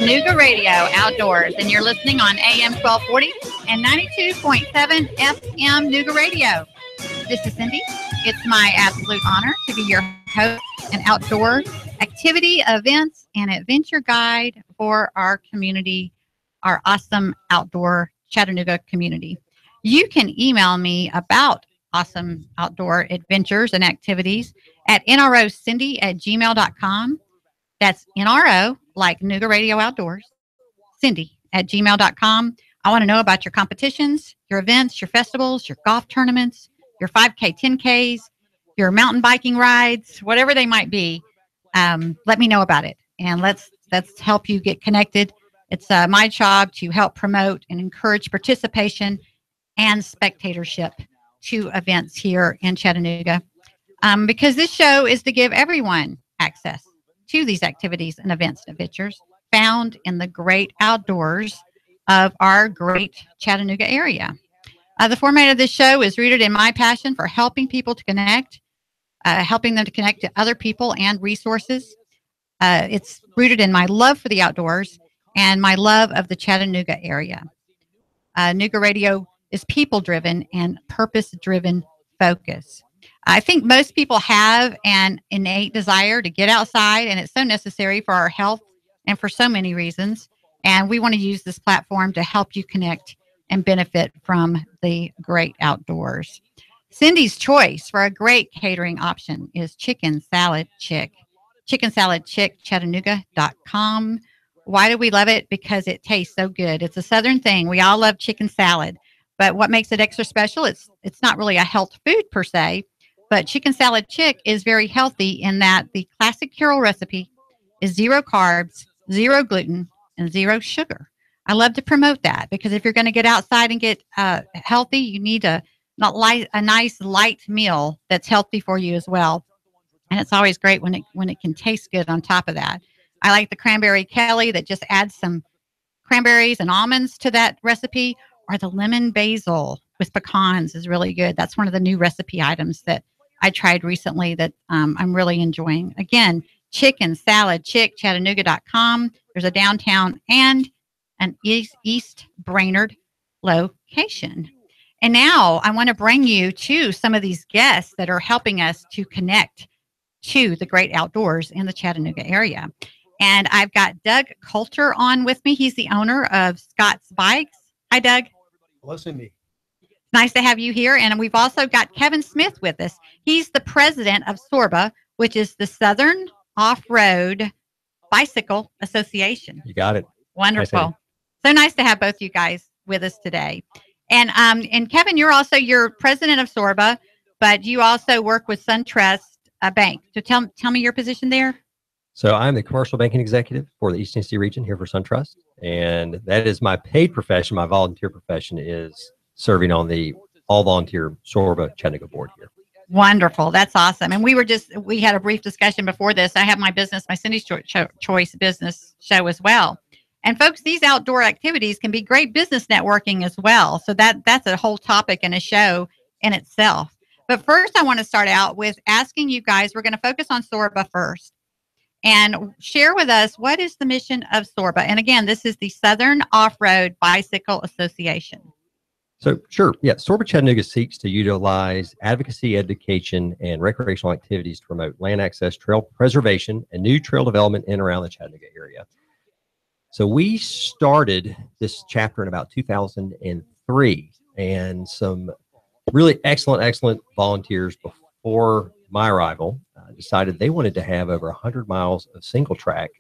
NoogaRadio Outdoors, and you're listening on AM 1240 and 92.7 FM NoogaRadio. This is Cindy. It's my absolute honor to be your host and outdoor activity, events, and adventure guide for our community, our awesome outdoor Chattanooga community. You can email me about awesome outdoor adventures and activities at nrocindy@gmail.com. That's NRO, like Nooga Radio Outdoors, Cindy@gmail.com. I want to know about your competitions, your events, your festivals, your golf tournaments, your 5K, 10Ks, your mountain biking rides, whatever they might be. Let me know about it, and let's help you get connected. It's my job to help promote and encourage participation and spectatorship to events here in Chattanooga, because this show is to give everyone access to these activities and events and adventures found in the great outdoors of our great Chattanooga area. The format of this show is rooted in my passion for helping people to connect, helping them to connect to other people and resources. It's rooted in my love for the outdoors and my love of the Chattanooga area. Nooga Radio is people-driven and purpose-driven focus. I think most people have an innate desire to get outside, and it's so necessary for our health and for so many reasons. And we want to use this platform to help you connect and benefit from the great outdoors. Cindy's choice for a great catering option is Chicken Salad Chick. Chicken Salad Chick, Chattanooga.com. Why do we love it? Because it tastes so good. It's a Southern thing. We all love chicken salad. But what makes it extra special, it's not really a health food per se, but Chicken Salad Chick is very healthy in that the classic Carol recipe is 0 carbs, 0 gluten, and 0 sugar. I love to promote that because if you're going to get outside and get healthy, you need a nice light meal that's healthy for you as well. And it's always great when it can taste good on top of that. I like the cranberry Kelly that just adds some cranberries and almonds to that recipe, or the lemon basil with pecans is really good. That's one of the new recipe items that I tried recently that I'm really enjoying. Again, Chicken Salad Chick, Chattanooga.com. There's a downtown and an East Brainerd location. And now I want to bring you to some of these guests that are helping us to connect to the great outdoors in the Chattanooga area. And I've got Doug Coulter on with me. He's the owner of Scott's Bikes. Hi, Doug. Hello, Cindy. Nice to have you here. And we've also got Kevin Smith with us. He's the president of SORBA, which is the Southern Off-Road Bicycle Association. You got it. Wonderful. So nice to have both you guys with us today. And Kevin, you're president of SORBA, but you also work with SunTrust Bank. So tell me your position there. So I'm the commercial banking executive for the East Tennessee region here for SunTrust. And that is my paid profession. My volunteer profession is serving on the all-volunteer SORBA Chattanooga board here. Wonderful. That's awesome. And we had a brief discussion before this. I have my Cindy's Choice business show as well. And folks, these outdoor activities can be great business networking as well. So that's a whole topic and a show in itself. But first, I want to start out with asking you guys, we're going to focus on SORBA first. And share with us, what is the mission of SORBA? And again, this is the Southern Off-Road Bicycle Association. So, sure. Yeah. SORBA Chattanooga seeks to utilize advocacy, education, and recreational activities to promote land access, trail preservation, and new trail development in and around the Chattanooga area. So we started this chapter in about 2003, and some really excellent volunteers before my arrival decided they wanted to have over 100 miles of single track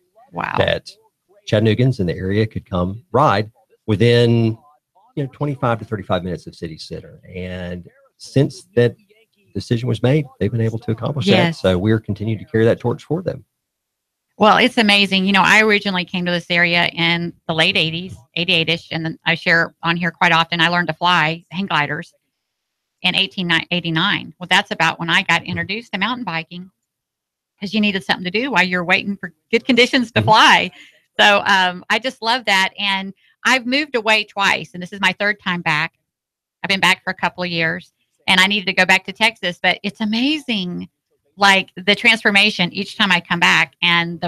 that Chattanoogans in the area could come ride within 25 to 35 minutes of city center. And since that decision was made, they've been able to accomplish that. So we're continuing to carry that torch for them. Well, it's amazing. I originally came to this area in the late 80s, 88-ish, and then I share on here quite often. I learned to fly hang gliders in 1889. Well, that's about when I got introduced to mountain biking, because you needed something to do while you're waiting for good conditions to fly. So I just love that. And I've moved away twice, and this is my third time back. I've been back for a couple of years, and I needed to go back to Texas. But it's amazing like the transformation each time I come back. And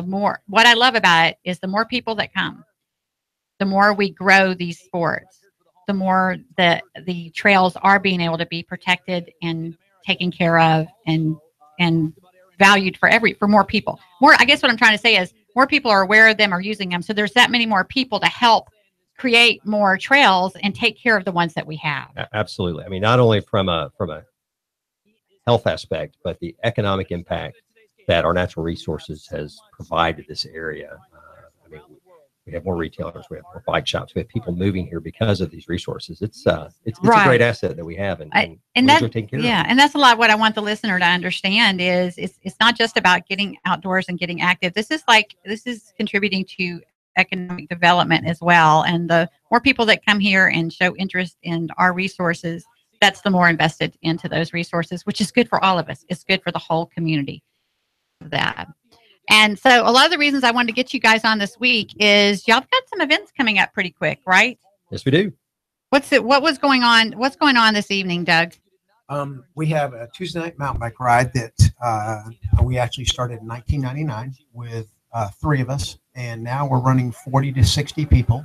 what I love about it is the more people that come, the more we grow these sports, the more the trails are being able to be protected and taken care of and valued for more people. I guess what I'm trying to say is more people are aware of them or using them. So there's that many more people to help create more trails and take care of the ones that we have. Absolutely. I mean, not only from a health aspect, but the economic impact that our natural resources has provided this area. I mean, we have more retailers, we have more bike shops, we have people moving here because of these resources. It's a great asset that we have, and that's taking care of. And that's a lot what I want the listener to understand is it's not just about getting outdoors and getting active. This is contributing to economic development as well. And the more people that come here and show interest in our resources, that's the more invested into those resources, which is good for all of us. It's good for the whole community. And so a lot of the reasons I wanted to get you guys on this week is y'all got some events coming up pretty quick, right? Yes, we do. What's going on this evening, Doug? We have a Tuesday night mountain bike ride that we actually started in 1999 with 3 of us, and now we're running 40 to 60 people.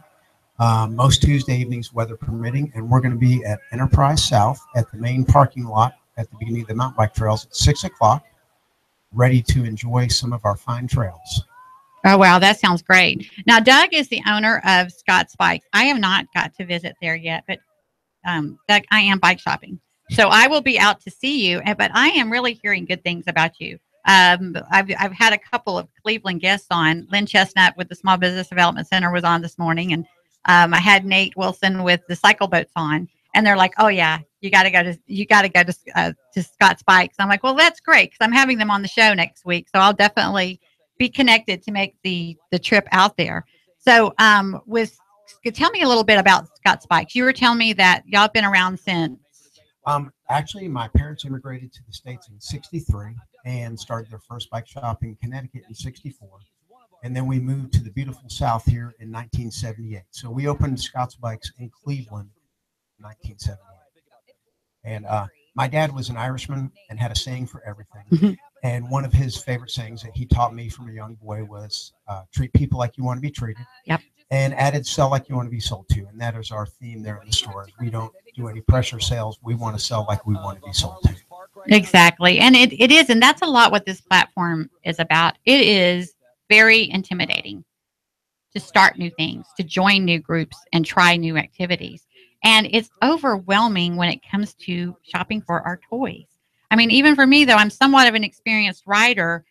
Most Tuesday evenings, weather permitting, and we're going to be at Enterprise South at the main parking lot at the beginning of the mountain bike trails at 6 o'clock, ready to enjoy some of our fine trails. Oh, wow. That sounds great. Now, Doug is the owner of Scott's Bikes. I have not got to visit there yet, but Doug, I am bike shopping. So I will be out to see you, but I am really hearing good things about you. I've had a couple of Cleveland guests on. Lynn Chestnut with the Small Business Development Center was on this morning, and I had Nate Wilson with the Cycle Boats on, and they're like, "Oh yeah, you got to go to Scott's Bikes." I'm like, "Well, that's great because I'm having them on the show next week, so I'll definitely be connected to make the trip out there." So, tell me a little bit about Scott's Bikes. You were telling me that y'all have been around since. Actually, my parents immigrated to the States in '63 and started their first bike shop in Connecticut in '64. And then we moved to the beautiful South here in 1978. So we opened Scott's Bikes in Cleveland in 1978. And my dad was an Irishman and had a saying for everything. Mm-hmm. And one of his favorite sayings that he taught me from a young boy was treat people like you want to be treated. Yep. And added sell like you want to be sold to. And that is our theme there in the store. We don't do any pressure sales. We want to sell like we want to be sold to. Exactly. And it is. And that's a lot what this platform is about. It is very intimidating to start new things, to join new groups and try new activities. And it's overwhelming when it comes to shopping for our toys. I mean, even for me, though, I'm somewhat of an experienced rider.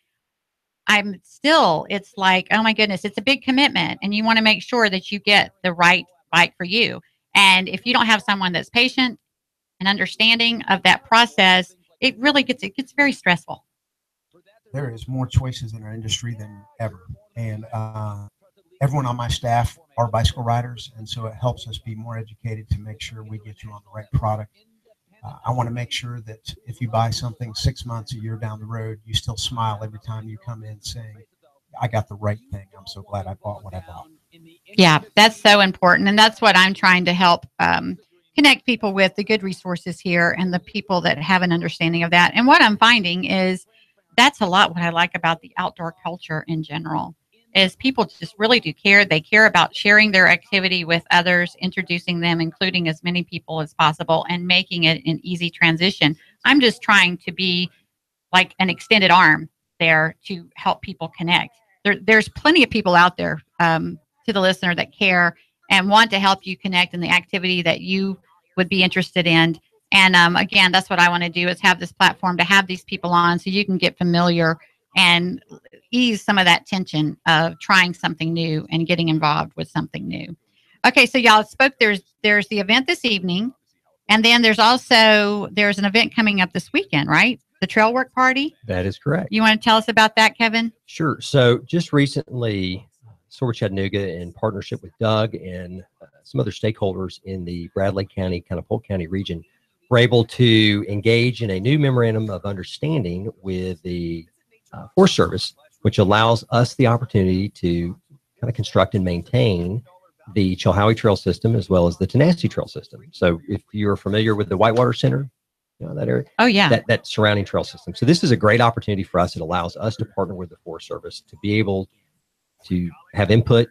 It's like, oh my goodness, it's a big commitment, and you want to make sure that you get the right bike for you. And if you don't have someone that's patient and understanding of that process, it gets very stressful. There is more choices in our industry than ever. And everyone on my staff are bicycle riders, and so it helps us be more educated to make sure we get you on the right product. I want to make sure that if you buy something 6 months, a year down the road, you still smile every time you come in saying, I got the right thing. I'm so glad I bought what I bought. Yeah, that's so important. And that's what I'm trying to help connect people with, the good resources here and the people that have an understanding of that. And what I'm finding is that's a lot what I like about the outdoor culture in general. Is people just really do care. They care about sharing their activity with others, introducing them, including as many people as possible, and making it an easy transition. I'm just trying to be like an extended arm there to help people connect. There's plenty of people out there, to the listener, that care and want to help you connect in the activity that you would be interested in. And again, that's what I want to do, is have this platform to have these people on so you can get familiar and ease some of that tension of trying something new and getting involved with something new. Okay, so y'all spoke. There's the event this evening, and then there's an event coming up this weekend, right? The Trail Work Party. That is correct. You want to tell us about that, Kevin? Sure. So just recently, SOAR Chattanooga, in partnership with Doug and some other stakeholders in the Bradley County, kind of Polk County region, were able to engage in a new memorandum of understanding with the Forest Service, which allows us the opportunity to kind of construct and maintain the Chilhowie Trail system as well as the Tenacity Trail system. So if you're familiar with the Whitewater Center that area. Oh, yeah. That surrounding trail system. So this is a great opportunity for us. It allows us to partner with the Forest Service to be able to have input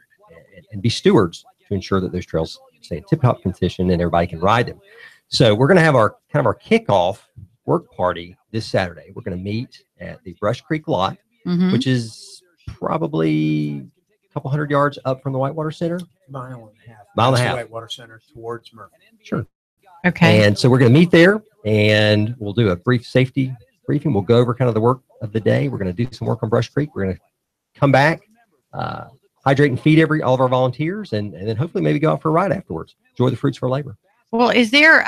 and be stewards to ensure that those trails stay in tip-top condition and everybody can ride them. So we're going to have our kickoff work party this Saturday. We're going to meet at the Brush Creek lot, which is probably a couple hundred yards up from the Whitewater Center. Mile and a half. Mile and a That's the half. Whitewater Center towards Murphy. Sure. Okay. And so we're going to meet there, and we'll do a brief safety briefing. We'll go over kind of the work of the day. We're going to do some work on Brush Creek. We're going to come back, hydrate and feed all of our volunteers, and then hopefully maybe go out for a ride afterwards. Enjoy the fruits of our labor. Well, is there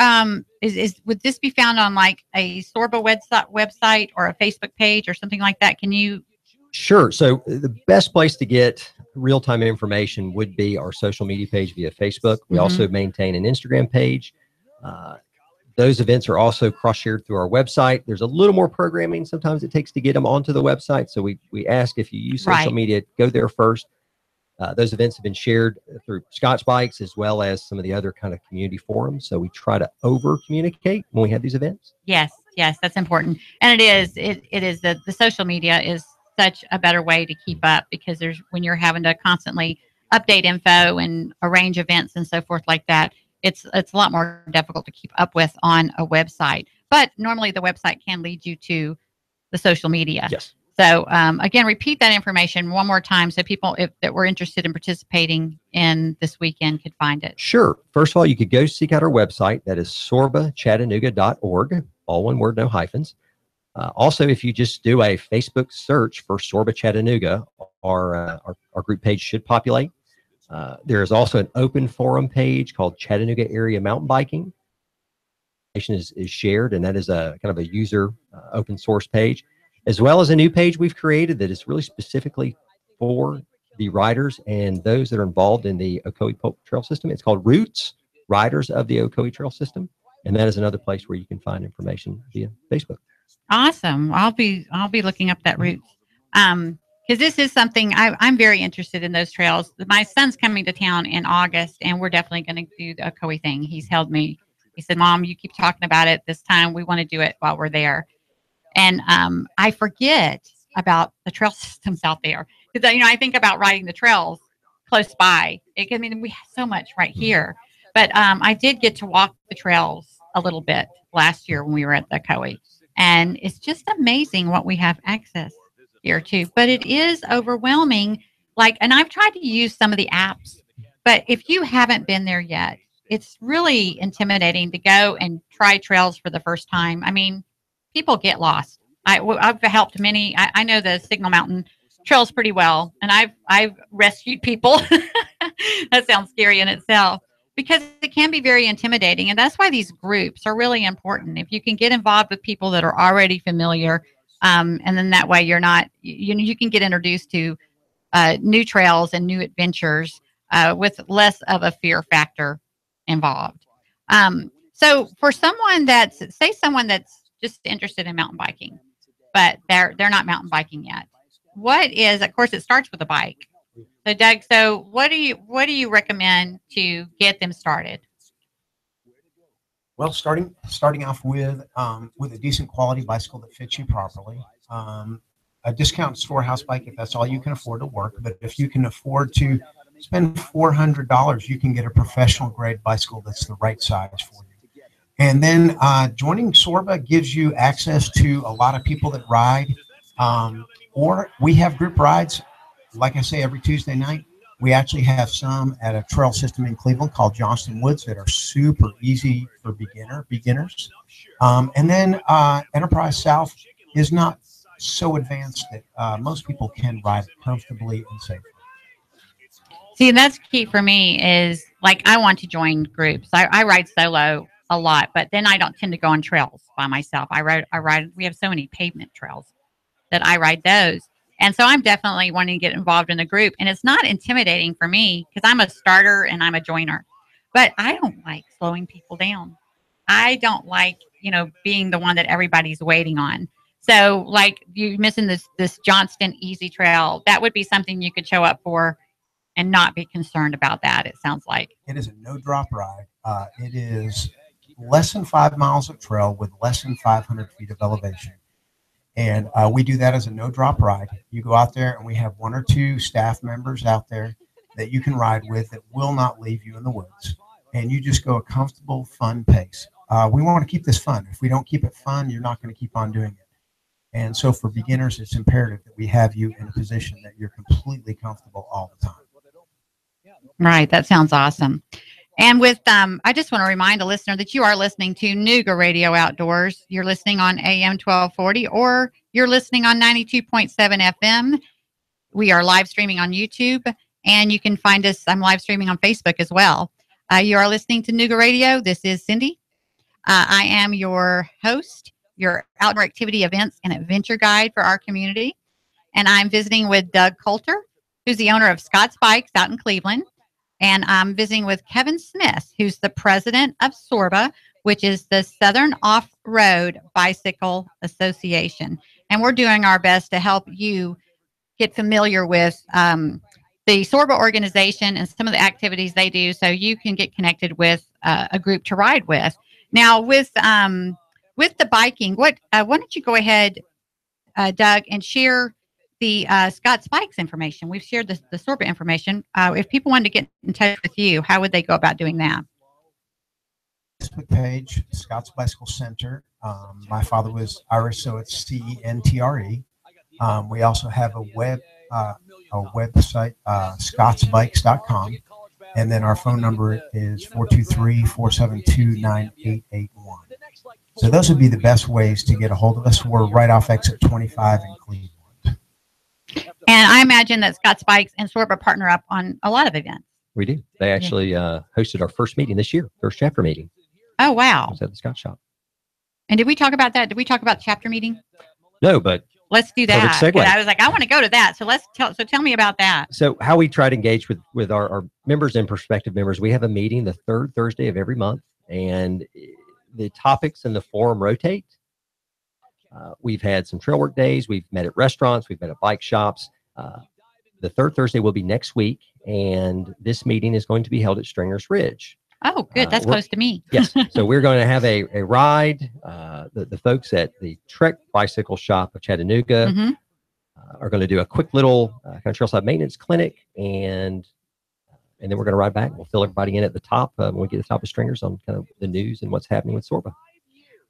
would this be found on like a Sorba website or a Facebook page or something like that? Can you? Sure. So the best place to get real-time information would be our social media page via Facebook. We also maintain an Instagram page. Those events are also cross-shared through our website. There's a little more programming sometimes it takes to get them onto the website. So we ask if you use social media, go there first. Those events have been shared through Scotch Bikes as well as some of the other kind of community forums. So we try to over-communicate when we have these events. Yes, that's important. And it is the social media is such a better way to keep up, because when you're having to constantly update info and arrange events and so forth like that, it's a lot more difficult to keep up with on a website. But normally the website can lead you to the social media. Yes. So again, repeat that information one more time so people that were interested in participating in this weekend could find it. Sure. First of all, you could go seek out our website. That is sorbachattanooga.org. All one word, no hyphens. Also, if you just do a Facebook search for Sorba Chattanooga, our group page should populate. There is also an open forum page called Chattanooga Area Mountain Biking. Is shared, and that is a kind of a user open source page, as well as a new page we've created that is really specifically for the riders and those that are involved in the Ocoee Polk Trail System. It's called Roots, Riders of the Ocoee Trail System, and that is another place where you can find information via Facebook. Awesome. I'll be looking up that Roots. Because this is something I'm very interested in, those trails. My son's coming to town in August, and we're definitely going to do the Ocoee thing. He's held me. He said, "Mom, you keep talking about it. This time we want to do it while we're there." And I forget about the trail systems out there, because I think about riding the trails close by. We have so much right here, but I did get to walk the trails a little bit last year when we were at the Ocoee, and it's just amazing what we have access here too. But it is overwhelming. And I've tried to use some of the apps, but if you haven't been there yet, it's really intimidating to go and try trails for the first time. People get lost. I've helped many. I know the Signal Mountain trails pretty well, and I've rescued people. That sounds scary in itself, because it can be very intimidating, and that's why these groups are really important. If you can get involved with people that are already familiar, and then that way you're not, you can get introduced to new trails and new adventures with less of a fear factor involved. So for someone that's just interested in mountain biking, but they're not mountain biking yet, of course it starts with a bike. So Doug, what do you recommend to get them started? Well, starting off with a decent quality bicycle that fits you properly, a discount storehouse bike if that's all you can afford to work. But if you can afford to spend $400, you can get a professional grade bicycle that's the right size for you. And then joining Sorba gives you access to a lot of people that ride, or we have group rides. Like I say, every Tuesday night, we actually have some at a trail system in Cleveland called Johnston Woods that are super easy for beginners. And then Enterprise South is not so advanced that most people can ride comfortably and safely. See, and that's key for me is I want to join groups. I ride solo a lot, but then I don't tend to go on trails by myself. I ride, we have so many pavement trails that I ride those. And so I'm definitely wanting to get involved in a group, and it's not intimidating for me because I'm a starter and I'm a joiner, but I don't like slowing people down. I don't like, being the one that everybody's waiting on. So you missing this Johnston Easy Trail, that would be something you could show up for and not be concerned about that. It sounds like it is a no drop ride. It is less than 5 miles of trail with less than 500 feet of elevation. And we do that as a no drop ride. You go out there and we have 1 or 2 staff members out there that you can ride with that will not leave you in the woods. And you just go a comfortable, fun pace. We want to keep this fun. If we don't keep it fun, you're not going to keep on doing it. And so for beginners, it's imperative that we have you in a position that you're completely comfortable all the time. Right. That sounds awesome. And with, I just want to remind a listener that you are listening to NoogaRadio Outdoors. You're listening on AM 1240 or you're listening on 92.7 FM. We are live streaming on YouTube and you can find us. I'm live streaming on Facebook as well. You are listening to NoogaRadio. This is Cindy. I am your host, your outdoor activity events and adventure guide for our community. And I'm visiting with Doug Coulter, who's the owner of Scott's Bikes out in Cleveland. And I'm visiting with Kevin Smith, who's the president of SORBA, which is the Southern Off-Road Bicycle Association. And we're doing our best to help you get familiar with the SORBA organization and some of the activities they do so you can get connected with a group to ride with. Now, with the biking, why don't you go ahead, Doug, and share the Scott's Bikes information. We've shared the SORBA information. If people wanted to get in touch with you, how would they go about doing that? Facebook page, Scott's Bicycle Center. My father was Irish, so it's CENTRE. We also have a website, scottsbikes.com. And then our phone number is 423-472-9881. So those would be the best ways to get a hold of us. We're right off exit 25 in Cleveland. And I imagine that Scott's Bikes and SORBA partner up on a lot of events. We do. They actually hosted our first meeting this year, first chapter meeting. Oh, wow. It was at the Scott Shop. And did we talk about that? Did we talk about the chapter meeting? No, but let's do that. Segue. I was like, I want to go to that. So tell me about that. So how we try to engage with our members and prospective members, we have a meeting the third Thursday of every month, and the topics in the forum rotate. We've had some trail work days. We've met at restaurants. We've met at bike shops. The third Thursday will be next week, and this meeting is going to be held at Stringer's Ridge. Oh, good. That's close to me. Yes. So we're going to have a ride. The folks at the Trek Bicycle Shop of Chattanooga are going to do a quick little kind of trailside maintenance clinic, and then we're going to ride back. We'll fill everybody in at the top when we get to the top of Stringers on kind of the news and what's happening with SORBA.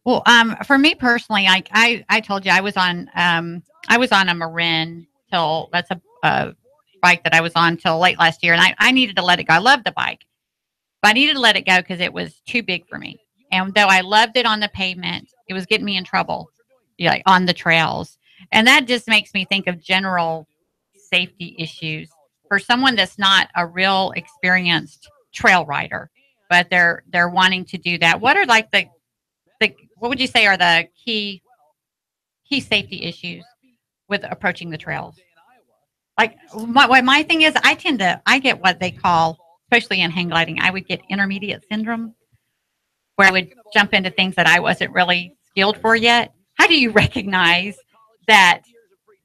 Well, for me personally, I told you I was on a Marin till that's a bike that I was on till late last year, and I needed to let it go. I loved the bike, but I needed to let it go because it was too big for me. And though I loved it on the pavement, it was getting me in trouble, like on the trails. And that just makes me think of general safety issues for someone that's not a real experienced trail rider, but they're wanting to do that. What are like the what would you say are the key safety issues with approaching the trails? Like my thing is, I get what they call, especially in hang gliding, I would get intermediate syndrome, where I would jump into things that I wasn't really skilled for yet. How do you recognize that?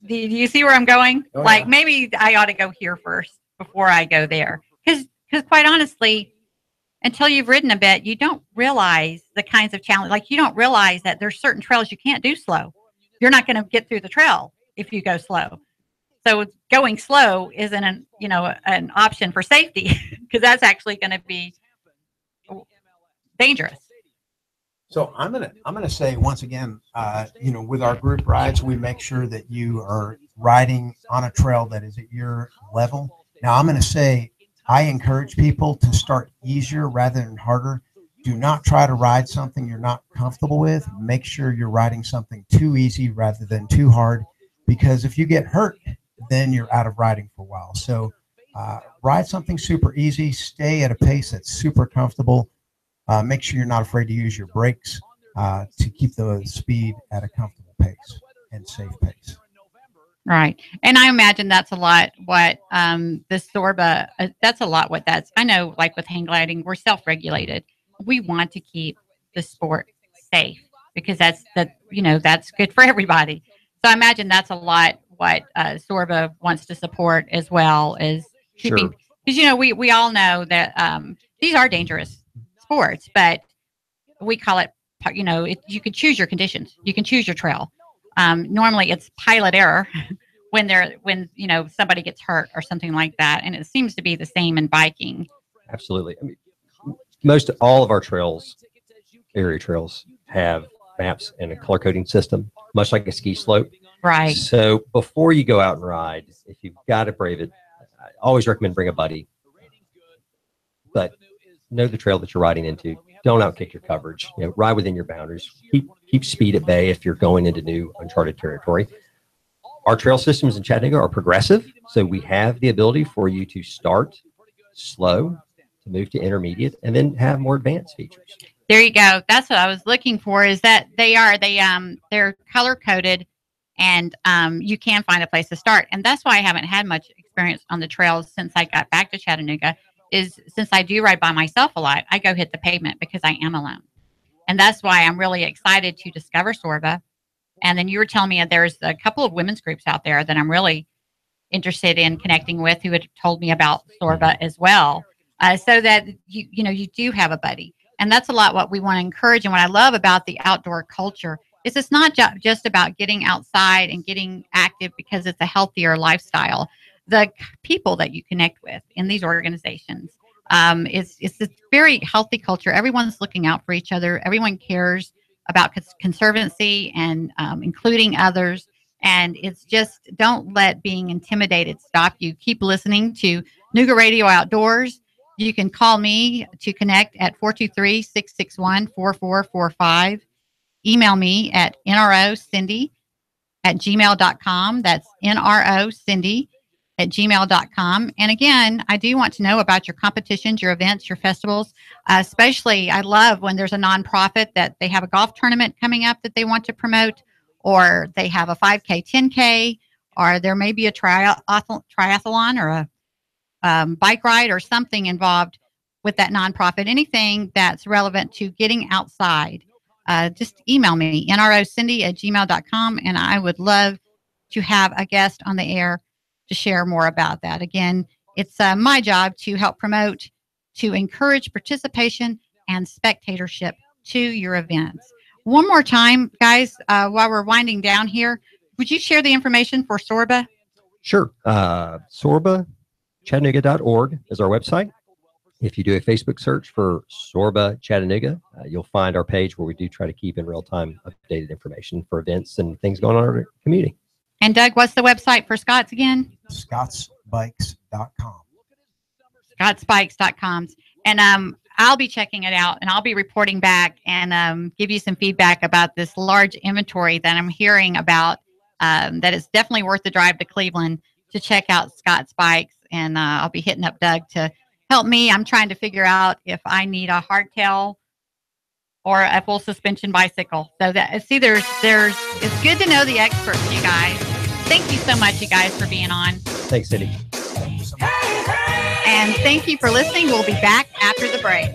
Do you see where I'm going? Oh, like, yeah. Maybe I ought to go here first before I go there. Because quite honestly, until you've ridden a bit, you don't realize the kinds of challenge. Like, you don't realize that there's certain trails you can't do slow. You're not going to get through the trail if you go slow. So going slow isn't an option for safety, because that's actually going to be dangerous. So I'm gonna say once again, with our group rides, we make sure that you are riding on a trail that is at your level. Now I'm gonna say I encourage people to start easier rather than harder. Do not try to ride something you're not comfortable with. Make sure you're riding something too easy rather than too hard, because if you get hurt, then you're out of riding for a while. So ride something super easy. Stay at a pace that's super comfortable. Make sure you're not afraid to use your brakes to keep the speed at a comfortable pace and safe pace. Right. And I imagine that's a lot what the SORBA, that's a lot what that's, I know, like with hang gliding, we're self-regulated. We want to keep the sport safe because that's good for everybody. So I imagine that's a lot what SORBA wants to support as well as keeping, because, we all know that these are dangerous sports, but we call it, you can choose your conditions. You can choose your trail. Normally it's pilot error when somebody gets hurt or something like that. And it seems to be the same in biking. Absolutely. I mean, most all of our trails, area trails, have maps and a color coding system, much like a ski slope. Right. So before you go out and ride, if you've got to brave it, I always recommend bring a buddy. But know the trail that you're riding into. Don't outkick your coverage. Ride within your boundaries. Keep speed at bay if you're going into new uncharted territory. Our trail systems in Chattanooga are progressive, so we have the ability for you to start slow, to move to intermediate, and then have more advanced features. There you go. That's what I was looking for. Is that they're color coded, and you can find a place to start. And that's why I haven't had much experience on the trails since I got back to Chattanooga. Is since I do ride by myself a lot, I go hit the pavement because I am alone. And that's why I'm really excited to discover Sorba. And then you were telling me there's a couple of women's groups out there that I'm really interested in connecting with who had told me about Sorba as well. So that you do have a buddy. And that's a lot what we want to encourage. And what I love about the outdoor culture is it's not just about getting outside and getting active because it's a healthier lifestyle. The people that you connect with in these organizations, it's a very healthy culture. Everyone's looking out for each other. Everyone cares about conservancy and including others. And it's just, don't let being intimidated stop you. Keep listening to NoogaRadio Outdoors. You can call me to connect at 423-661-4445. Email me at nrocindy@gmail.com. That's nrocindy@gmail.com. And again, I do want to know about your competitions, your events, your festivals. Especially, I love when there's a nonprofit that they have a golf tournament coming up that they want to promote, or they have a 5K, 10K, or there may be a triathlon or a bike ride or something involved with that nonprofit. Anything that's relevant to getting outside, just email me, nrocindy@gmail.com, and I would love to have a guest on the air to share more about that. Again, it's my job to help promote, to encourage participation and spectatorship to your events. One more time, guys, while we're winding down here, would you share the information for Sorba? Sure. SorbaChattanooga.org is our website. If you do a Facebook search for Sorba Chattanooga, you'll find our page where we do try to keep in real time updated information for events and things going on in our community. And Doug, what's the website for Scott's again? ScottsBikes.com. ScottsBikes.com. And I'll be checking it out, and I'll be reporting back and give you some feedback about this large inventory that I'm hearing about, that it's definitely worth the drive to Cleveland to check out Scott's Bikes. And I'll be hitting up Doug to help me. I'm trying to figure out if I need a hardtail or a full suspension bicycle. So that, it's good to know the experts, you guys. Thank you so much, you guys, for being on. Thanks, Cindy. And thank you for listening. We'll be back after the break.